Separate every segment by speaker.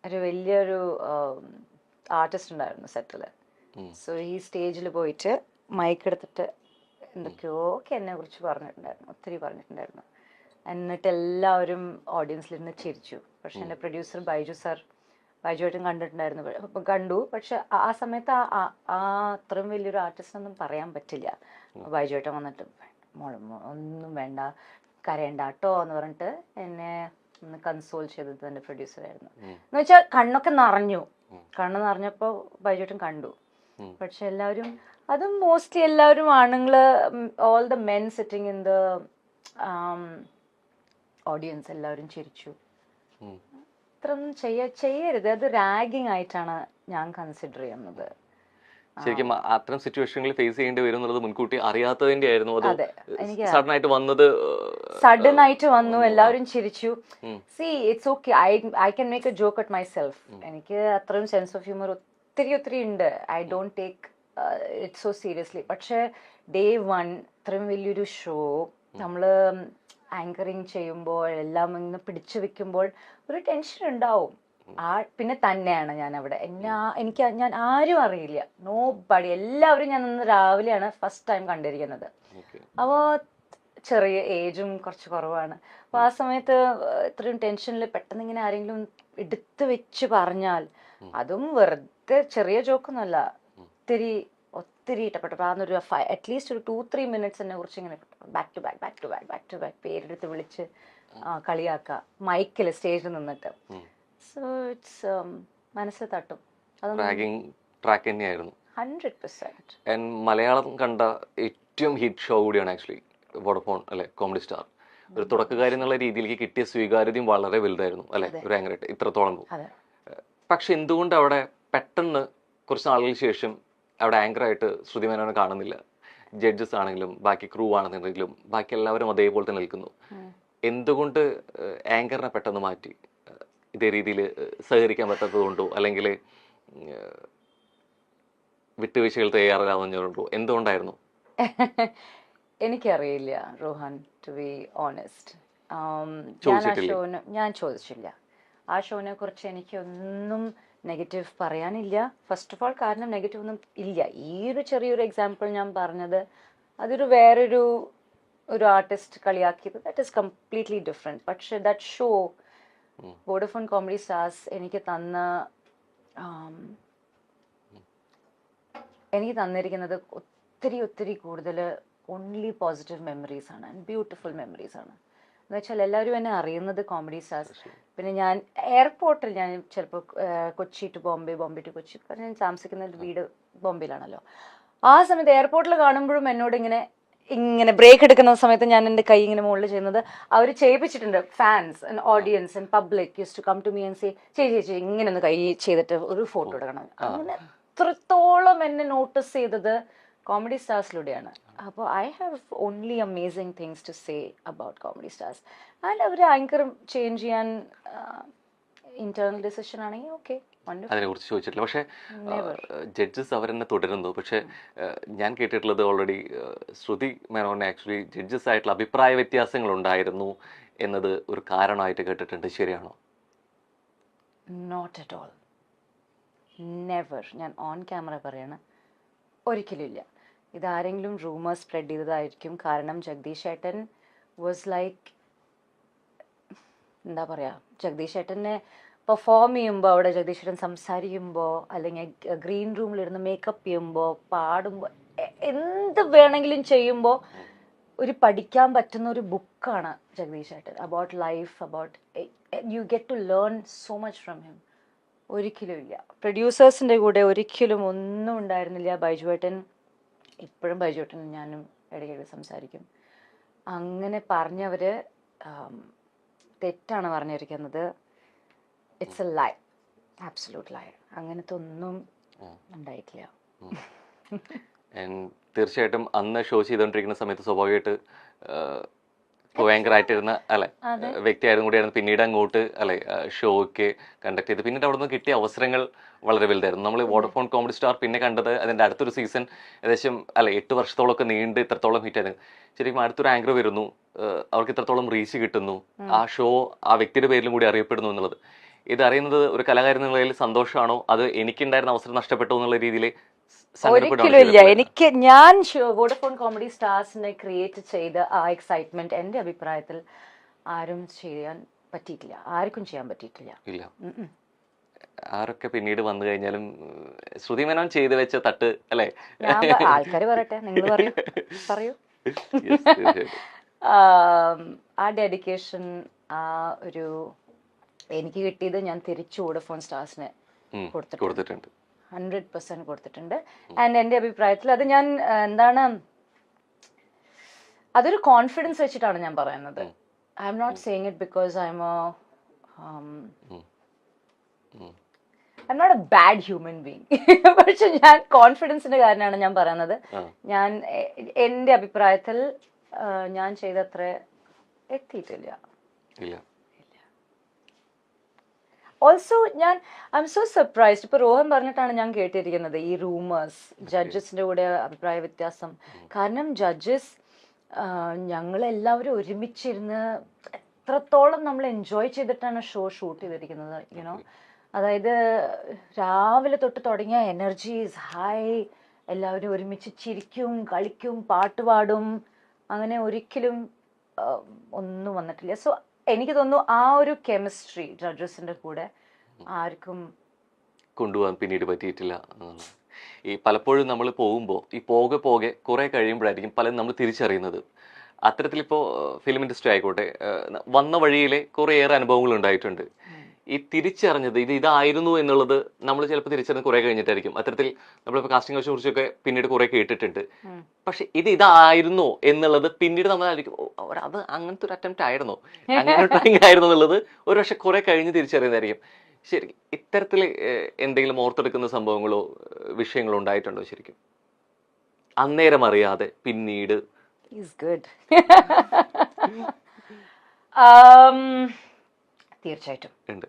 Speaker 1: ഒരു വലിയൊരു ആർട്ടിസ്റ്റ് ഉണ്ടായിരുന്നു സെറ്റിൽ. സോ ഈ സ്റ്റേജിൽ പോയിട്ട് മൈക്ക് എടുത്തിട്ട് എന്തൊക്കെയോ ഒക്കെ എന്നെ കുറിച്ച് പറഞ്ഞിട്ടുണ്ടായിരുന്നു, ഒത്തിരി പറഞ്ഞിട്ടുണ്ടായിരുന്നു. എന്നിട്ട് എല്ലാവരും ഓഡിയൻസിലിരുന്ന് ചിരിച്ചു. പക്ഷെ എൻ്റെ പ്രൊഡ്യൂസർ ബൈജുവായിട്ടും കണ്ടിട്ടുണ്ടായിരുന്നു. അപ്പം കണ്ടു. പക്ഷെ ആ സമയത്ത് ആ അത്രയും വലിയൊരു ആർട്ടിസ്റ്റ് ഒന്നും പറയാൻ പറ്റില്ല. ബൈജുവായിട്ടും വന്നിട്ട് ഒന്നും വേണ്ട, കരയണ്ട കേട്ടോ എന്ന് പറഞ്ഞിട്ട് എന്നെ ഒന്ന് കൺസോൾ ചെയ്തത് എൻ്റെ പ്രൊഡ്യൂസറായിരുന്നു. എന്ന് വെച്ചാൽ കണ്ണൊക്കെ നിറഞ്ഞു. കണ്ണ് നിറഞ്ഞപ്പോൾ ബൈജുവായിട്ടും കണ്ടു. പക്ഷെ എല്ലാവരും, അതും മോസ്റ്റ്ലി എല്ലാവരും ആണുങ്ങള്, all the men sitting in the audience എല്ലാവരും ചിരിച്ചു. അത്രയൊന്നും ചെയ്യരുത്. അത് റാഗിങ് ആയിട്ടാണ് ഞാൻ കൺസിഡർ ചെയ്യുന്നത്.
Speaker 2: ശരിക്കും അത്തരം സിറ്റുവേഷനിൽ ഫേസ് ചെയ്യേണ്ടി വരും എന്നുള്ളത് മുൻകൂട്ടി അറിയാത്തതിന്റെ ആയിരുന്നു. സഡൻ ആയിട്ട് വന്നത്,
Speaker 1: സഡൻ ആയിട്ട് വന്നു, എല്ലാവരും ചിരിച്ചു. C it's okay, I can make A joke at my self. എനിക്ക് അത്രയും സെൻസ് ഓഫ് ഹ്യൂമർ ഒത്തിരി ഉണ്ട്. I don't take it so seriously. പക്ഷെ ഡേ വൺ ഇത്രയും വലിയൊരു ഷോ നമ്മള് ആങ്കറിങ് ചെയ്യുമ്പോൾ എല്ലാം ഇങ്ങനെ പിടിച്ചു വെക്കുമ്പോൾ ഒരു ടെൻഷൻ ഉണ്ടാവും. പിന്നെ തന്നെയാണ് ഞാൻ അവിടെ ഞാൻ ആരും അറിയില്ല, നോ ബഡി. എല്ലാവരും ഞാൻ ഇന്ന് രാവിലെയാണ് ഫസ്റ്റ് ടൈം കണ്ടിരിക്കുന്നത്. അപ്പോൾ ചെറിയ ഏജും കുറച്ച് കുറവാണ്. അപ്പോൾ ആ സമയത്ത് ഇത്രയും ടെൻഷനിൽ പെട്ടെന്ന് ഇങ്ങനെ ആരെങ്കിലും എടുത്തു വെച്ച് പറഞ്ഞാൽ, അതും വെറുതെ ചെറിയ ജോക്കൊന്നുമല്ല, ഒത്തിരി ഇഷ്ടപ്പെട്ടു. അതൊരു അറ്റ്ലീസ്റ്റ് ഒരു 2-3 മിനിറ്റ്സ് എന്നെ കുറിച്ച് ഇങ്ങനെ ബാക്ക് ടു ബാക്ക് പേരെടുത്ത് വിളിച്ച് കളിയാക്കുക മൈക്കിൽ സ്റ്റേജിൽ നിന്നിട്ട്. സോ ഇറ്റ്സ് മനസ്സിൽ തട്ടും.
Speaker 2: ട്രാക്ക് തന്നെയായിരുന്നു
Speaker 1: 100%.
Speaker 2: മലയാളം കണ്ട ഏറ്റവും ഹിറ്റ് ഷോ കൂടിയാണ് ആക്ച്വലി വോഡഫോൺ അല്ലെ, കോമഡി സ്റ്റാർ. ഒരു തുടക്കക്കാരി എന്നുള്ള രീതിയിലേക്ക് കിട്ടിയ സ്വീകാര്യതയും വളരെ വലുതായിരുന്നു അല്ലെ, ഒരു ആങ്കറായിട്ട് ഇത്രത്തോളം. പക്ഷെ എന്തുകൊണ്ട് അവിടെ പെട്ടെന്ന് കുറച്ച് നാളുകൾക്ക് ശേഷം അവിടെ ആങ്കറായിട്ട് ശ്രുതി മേനോനെ കാണുന്നില്ല? ജഡ്ജസ് ആണെങ്കിലും ബാക്കി ക്രൂ ആണെന്നുണ്ടെങ്കിലും ബാക്കി എല്ലാവരും അതേപോലെ തന്നെ നിൽക്കുന്നു. എന്തുകൊണ്ട് ആങ്കറിനെ പെട്ടെന്ന് മാറ്റി? ഇതേ രീതിയിൽ സഹകരിക്കാൻ പറ്റാത്തത് കൊണ്ടോ, അല്ലെങ്കിൽ വിട്ടുവീഴ്ചകൾ തയ്യാറാവുന്നതുകൊണ്ടോ, എന്തുകൊണ്ടായിരുന്നു?
Speaker 1: എനിക്കറിയില്ല റോഹൻ, ടു ബി ഓണസ്റ്റ്. ഞാൻ ചോദിച്ചില്ല. ആ ഷോനെ കുറിച്ച് എനിക്കൊന്നും നെഗറ്റീവ് പറയാനില്ല. ഫസ്റ്റ് ഓഫ് ഓൾ, കാരണം നെഗറ്റീവ് ഒന്നും ഇല്ല. ഈ ഒരു ചെറിയൊരു എക്സാമ്പിൾ ഞാൻ പറഞ്ഞത്, അതൊരു വേറൊരു ആർട്ടിസ്റ്റ് കളിയാക്കിയത്, ദാറ്റ് ഈസ് കംപ്ലീറ്റ്ലി ഡിഫറെൻറ്റ്. പക്ഷെ that show Vodafone comedy stars എനിക്ക് തന്നിരിക്കുന്നത് ഒത്തിരി കൂടുതൽ ഓൺലി പോസിറ്റീവ് മെമ്മറീസ് ആണ്, ആൻഡ് ബ്യൂട്ടിഫുൾ മെമ്മറീസ് ആണ്. എന്ന് വെച്ചാൽ എല്ലാവരും എന്നെ അറിയുന്നത് കോമഡി സ്റ്റാർസ്. പിന്നെ ഞാൻ എയർപോർട്ടിൽ, ഞാൻ ചിലപ്പോൾ കൊച്ചി ടു ബോംബെ ടു കൊച്ചി, ഞാൻ താമസിക്കുന്ന വീട് ബോംബെയിലാണല്ലോ. ആ സമയത്ത് എയർപോർട്ടിൽ കാണുമ്പോഴും എന്നോട് ഇങ്ങനെ ബ്രേക്ക് എടുക്കുന്ന സമയത്ത് ഞാൻ എൻ്റെ കൈ ഇങ്ങനെ മുകളിൽ ചെയ്യുന്നത് അവർ ചെയ്യിപ്പിച്ചിട്ടുണ്ട്. Fans and audience and public use to come to me and say, ചേച്ചി ഇങ്ങനെ ഒന്ന് കൈ ചെയ്തിട്ട് ഒരു ഫോട്ടോ എടുക്കണം. അങ്ങനെ എത്രത്തോളം എന്നെ നോട്ടീസ് ചെയ്തത് കോമഡി സ്റ്റാർസിലൂടെയാണ്. അപ്പോൾ I have only amazing things to say about comedy stars. And അവർ ആങ്കർ ചേഞ്ച് ചെയ്യാൻ ഇന്റേണൽ ഡിസിഷൻ ആണെങ്കിൽ ഓക്കെ,
Speaker 2: അതിനെ കുറിച്ച് ചോദിച്ചിട്ടില്ല. പക്ഷെ ജഡ്ജസ് അവരെന്നെ തുടരുന്നു. പക്ഷെ ഞാൻ കേട്ടിട്ടുള്ളത് ഓൾറെഡി ശ്രുതി മേനോനെ ആക്ച്വലി ജഡ്ജസ് ആയിട്ടുള്ള അഭിപ്രായ വ്യത്യാസങ്ങൾ ഉണ്ടായിരുന്നു എന്നത് ഒരു കാരണമായിട്ട് കേട്ടിട്ടുണ്ട്. ശരിയാണോ?
Speaker 1: Not at all, never. ഞാൻ ഓൺ ക്യാമറ പറയാണ്, ഒരിക്കലും ഇല്ല. ഇതാരെങ്കിലും റൂമർ സ്പ്രെഡ് ചെയ്തതായിരിക്കും. കാരണം ജഗദീഷ് ഏട്ടൻ വാസ് ലൈക്ക്, എന്താ പറയുക, ജഗദീഷ് ഏട്ടനെ പെർഫോം ചെയ്യുമ്പോൾ, അവിടെ ജഗദീഷ് ഏട്ടൻ സംസാരിക്കുമ്പോൾ, അല്ലെങ്കിൽ ഗ്രീൻ റൂമിലിരുന്ന് മേക്കപ്പ് ചെയ്യുമ്പോൾ, പാടുമ്പോൾ, എന്ത് വേണമെങ്കിലും ചെയ്യുമ്പോൾ ഒരു പഠിക്കാൻ പറ്റുന്ന ഒരു ബുക്കാണ് ജഗദീഷ് ഏട്ടൻ. About life, about you get to learn so much from him. ഒരിക്കലും ഇല്ല. പ്രൊഡ്യൂസേഴ്സിൻ്റെ കൂടെ ഒരിക്കലും ഒന്നും ഉണ്ടായിരുന്നില്ല. ബൈജുവേട്ടൻ, ഇപ്പോഴും ബൈജുവേട്ടൻ ഞാനും ഇടയ്ക്കിടെ സംസാരിക്കും. അങ്ങനെ പറഞ്ഞവർ തെറ്റാണ് പറഞ്ഞിരിക്കുന്നത്. ഇറ്റ്സ് എ ലൈ, ആബ്സല്യൂട്ട് ലൈ. അങ്ങനത്തെ ഒന്നും ഉണ്ടായിട്ടില്ല.
Speaker 2: തീർച്ചയായിട്ടും അന്ന് ഷോ ചെയ്തുകൊണ്ടിരിക്കുന്ന സമയത്ത് സ്വാഭാവികമായിട്ട് ആങ്കറായിട്ടിരുന്ന വ്യക്തിയായിരുന്നു കൂടിയായിരുന്നു. പിന്നീട് അങ്ങോട്ട് ഷോയ്ക്ക് കണ്ടക്ട് ചെയ്ത് പിന്നീട് അവിടെ നിന്ന് കിട്ടിയ അവസരങ്ങൾ വളരെ വലുതായിരുന്നു. നമ്മൾ വോഡഫോൺ കോമഡി സ്റ്റാർ പിന്നെ കണ്ടത് അതിൻ്റെ അടുത്തൊരു സീസൺ ഏകദേശം 8 വർഷത്തോളമൊക്കെ നീണ്ട് ഇത്രത്തോളം ഹിറ്റായിരുന്നു. ശരിക്കും അടുത്തൊരു ആങ്കർ വരുന്നു, അവർക്ക് ഇത്രത്തോളം റീച്ച് കിട്ടുന്നു, ആ ഷോ ആ വ്യക്തിയുടെ പേരിലും കൂടി അറിയപ്പെടുന്നു എന്നുള്ളത് ഇത് അറിയുന്നത് ഒരു കലാകാരൻ എന്നുള്ള നിലയിൽ സന്തോഷമാണോ അത് എനിക്കുണ്ടായിരുന്ന അവസരം നഷ്ടപ്പെട്ടു എന്നുള്ള രീതിയിൽ
Speaker 1: ഒരിക്കലും ഇല്ല. എനിക്ക് ഞാൻ വോഡഫോൺ കോമഡി സ്റ്റാർസിനെ ക്രിയേറ്റ് ചെയ്ത ആ എക്സൈറ്റ്മെന്റ് എന്റെ അഭിപ്രായത്തിൽ ആരും ചെയ്യാൻ പറ്റിയിട്ടില്ല, ആർക്കും ചെയ്യാൻ പറ്റിയിട്ടില്ല.
Speaker 2: ഇല്ല. ആരൊക്കെ പിന്നീട് വന്നു കഴിഞ്ഞാലും ശ്രുതി മേനോൻ ചെയ്ത് വെച്ച തട്ട് അല്ലേ?
Speaker 1: ആൾക്കാർ പറയട്ടെ, നിങ്ങൾ പറയൂ. ആ ഡെഡിക്കേഷൻ, ആ ഒരു എനിക്ക് കിട്ടിയത് ഞാൻ തിരിച്ചു വോഡഫോൺ സ്റ്റാർസിന് കൊടുത്തിട്ടുണ്ട്, 100% കൊടുത്തിട്ടുണ്ട്. ആൻഡ് എൻ്റെ അഭിപ്രായത്തിൽ അത് ഞാൻ എന്താണ്, അതൊരു കോൺഫിഡൻസ് വെച്ചിട്ടാണ് ഞാൻ പറയുന്നത്. I am not saying it because I'm not a bad human being. പക്ഷെ ഞാൻ കോൺഫിഡൻസിന്റെ കാരണമാണ് ഞാൻ പറയുന്നത്. ഞാൻ എൻ്റെ അഭിപ്രായത്തിൽ ഞാൻ ചെയ്തത്ര എത്തിയിട്ടില്ല. Also I M so surprised. ഇപ്പൊ രോഹൻ പറഞ്ഞിട്ടാണ് ഞാൻ കേട്ടിരിക്കുന്നത് ഈ റൂമേഴ്സ്, ജഡ്ജസിന്റെ കൂടെ അഭിപ്രായ വ്യത്യാസം. കാരണം ജഡ്ജസ് ഞങ്ങളെല്ലാവരും ഒരുമിച്ചിരുന്ന് എത്രത്തോളം നമ്മൾ എൻജോയ് ചെയ്തിട്ടാണ് ഷോ ഷൂട്ട് ചെയ്തിരിക്കുന്നത്. യുനോ, അതായത് രാവിലെ തൊട്ട് തുടങ്ങിയ എനർജി ഈസ് ഹൈ, എല്ലാവരും ഒരുമിച്ച് ചിരിക്കും, കളിക്കും, പാട്ട് പാടും, അങ്ങനെ ഒരിക്കലും ഒന്നും വന്നിട്ടില്ല. സോ എനിക്ക് തോന്നുന്നു ആ ഒരു കെമിസ്ട്രി ജഡ്ജസിന്റെ കൂടെ ആർക്കും
Speaker 2: കൊണ്ടുപോകാൻ പിന്നീട് പറ്റിയിട്ടില്ല. ഈ പലപ്പോഴും നമ്മൾ പോകുമ്പോൾ ഈ പോകെ കുറെ കഴിയുമ്പോഴായിരിക്കും പലരും നമ്മൾ തിരിച്ചറിയുന്നത്. അത്തരത്തിലിപ്പോൾ ഫിലിം ഇൻഡസ്ട്രി ആയിക്കോട്ടെ, വന്ന വഴിയിലെ കുറേയേറെ അനുഭവങ്ങൾ ഉണ്ടായിട്ടുണ്ട്. ഈ തിരിച്ചറിഞ്ഞത് ഇതായിരുന്നു എന്നുള്ളത് നമ്മൾ ചിലപ്പോൾ തിരിച്ചറിഞ്ഞ് കുറെ കഴിഞ്ഞിട്ടായിരിക്കും. അത്തരത്തിൽ നമ്മളിപ്പോൾ കാസ്റ്റിംഗ് കൗച്ചിനെ കുറിച്ചൊക്കെ പിന്നീട് കുറെ കേട്ടിട്ടുണ്ട്. പക്ഷെ ഇതായിരുന്നു എന്നുള്ളത് പിന്നീട് നമ്മളായിരിക്കും അത് അങ്ങനത്തെ ഒരു അറ്റംപ്റ്റ് ആയിരുന്നോ, അങ്ങനെ ആയിരുന്നു എന്നുള്ളത് ഒരു പക്ഷെ കുറെ കഴിഞ്ഞ് തിരിച്ചറിയുന്നതായിരിക്കും. ശരി, ഇത്തരത്തിൽ എന്തെങ്കിലും ഓർത്തെടുക്കുന്ന സംഭവങ്ങളോ വിഷയങ്ങളോ ഉണ്ടായിട്ടുണ്ടോ ശരിക്കും അന്നേരം അറിയാതെ പിന്നീട്?
Speaker 1: തീർച്ചയായിട്ടും
Speaker 2: ഉണ്ട്.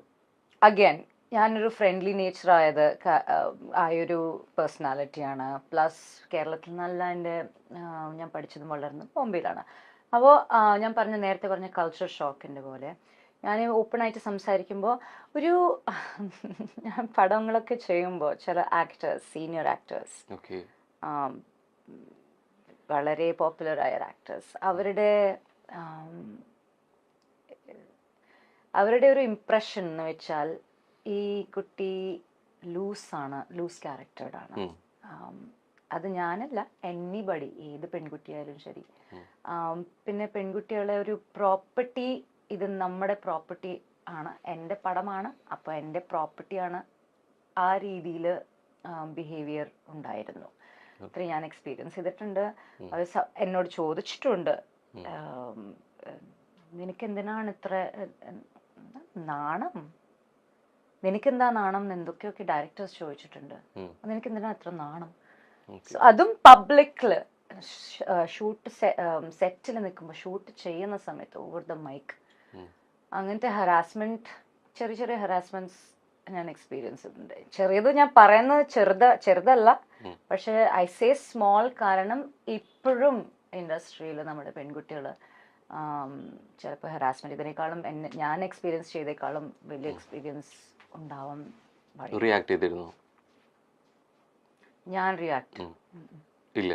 Speaker 1: അഗൈൻ ഞാനൊരു ഫ്രണ്ട്ലി നേച്ചർ ആയൊരു പേഴ്സണാലിറ്റിയാണ്. പ്ലസ് കേരളത്തിൽ നല്ല ഞാൻ പഠിച്ചതും വളർന്നതും ബോംബെയിലാണ്. അപ്പോൾ ഞാൻ നേരത്തെ പറഞ്ഞ കൾച്ചർ ഷോക്കിൻ്റെ പോലെ ഞാൻ ഓപ്പണായിട്ട് സംസാരിക്കുമ്പോൾ ഞാൻ പടങ്ങളൊക്കെ ചെയ്യുമ്പോൾ ചില ആക്ടേഴ്സ്, സീനിയർ ആക്ടേഴ്സ്, വളരെ പോപ്പുലറായ ആക്ടേഴ്സ്, അവരുടെ ഒരു ഇംപ്രഷൻ എന്ന് വെച്ചാൽ ഈ കുട്ടി ലൂസ് ക്യാരക്ടേർഡാണ്. അത് ഞാനല്ല, എനിബഡി, ഏത് പെൺകുട്ടിയായാലും ശരി. പിന്നെ പെൺകുട്ടികളെ ഒരു പ്രോപ്പർട്ടി, ഇത് നമ്മുടെ പ്രോപ്പർട്ടി ആണ്, എൻ്റെ പടമാണ്, അപ്പോൾ എൻ്റെ പ്രോപ്പർട്ടിയാണ്, ആ രീതിയിൽ ബിഹേവിയർ ഉണ്ടായിരുന്നു. അത്രയും ഞാൻ എക്സ്പീരിയൻസ് ചെയ്തിട്ടുണ്ട്. അത് എന്നോട് ചോദിച്ചിട്ടുണ്ട്, നിനക്കെന്തിനാണ് ഇത്ര നാണം, നിനക്കെന്താ നാണം എന്ന് എന്തൊക്കെയൊക്കെ ഡയറക്ടേഴ്സ് ചോദിച്ചിട്ടുണ്ട്. നിനക്കെന്തിനാ ഇത്ര നാണം? അതും പബ്ലിക്കില് ഷൂട്ട് സെറ്റിൽ നിൽക്കുമ്പോൾ, ഷൂട്ട് ചെയ്യുന്ന സമയത്ത് ഓവർ ദ മൈക്ക് അങ്ങനത്തെ ഹറാസ്മെന്റ്, ചെറിയ ഹറാസ്മെന്റ്സ് ഞാൻ എക്സ്പീരിയൻസ് ചെയ്തിട്ടുണ്ട്. ചെറിയത് ഞാൻ പറയുന്നത് ചെറുതല്ല, പക്ഷെ ഐ സേ സ്മോൾ, കാരണം ഇപ്പോഴും ഇൻഡസ്ട്രിയിൽ നമ്മുടെ പെൺകുട്ടികൾ ചിലപ്പോൾ ഹറാസ്മെന്റ് ഇതിനേക്കാളും ഞാൻ എക്സ്പീരിയൻസ് ചെയ്തേക്കാളും വലിയ എക്സ്പീരിയൻസ് ഉണ്ടാവാൻ
Speaker 2: റിയാക്ട് ചെയ്തിരുന്നു.
Speaker 1: ഞാൻ റിയാക്ട്
Speaker 2: ഇല്ല.